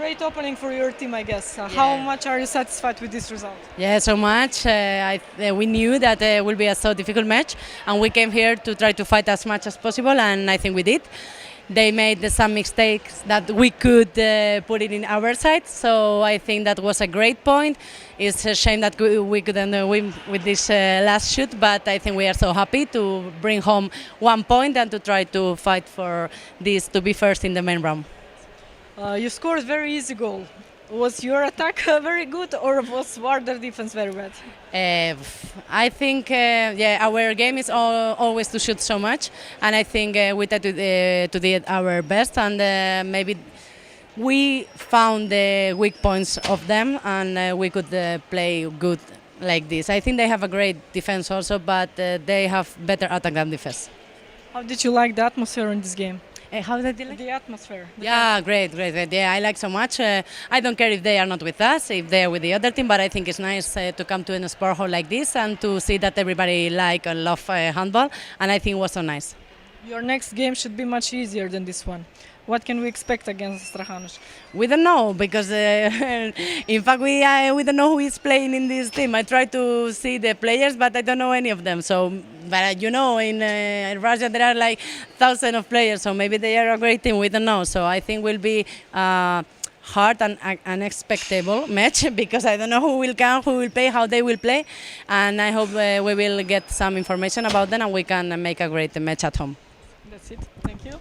great opening for your team, I guess. How much are you satisfied with this result? Yeah, so much. We knew that it will be a so difficult match, and we came here to try to fight as much as possible, and I think we did. They made some mistakes that we could put it in our side, so I think that was a great point. It's a shame that we couldn't win with this last shoot, but I think we are so happy to bring home 1 point and to try to fight for this to be first in the main round. You scored very easy goal. Was your attack very good, or was Vardar defense very bad? I think our game is always to shoot so much, and I think we tried to do our best, and maybe we found the weak points of them, and we could play good like this. I think they have a great defense also, but they have better attack than defense. How did you like the atmosphere in this game? How did you like? The atmosphere. Yeah, great. Yeah, I like so much. I don't care if they are not with us, if they are with the other team, but I think it's nice to come to a sport hall like this and to see that everybody like and love handball, and I think it was so nice. Your next game should be much easier than this one. What can we expect against Strahanos? We don't know because, in fact, we don't know who is playing in this team. I try to see the players, but I don't know any of them. So, but in Russia there are like thousands of players, so maybe they are a great team. We don't know. So I think will be hard and unexpectable match because I don't know who will come, who will play, how they will play, and I hope we will get some information about them and we can make a great match at home. That's it. Thank you.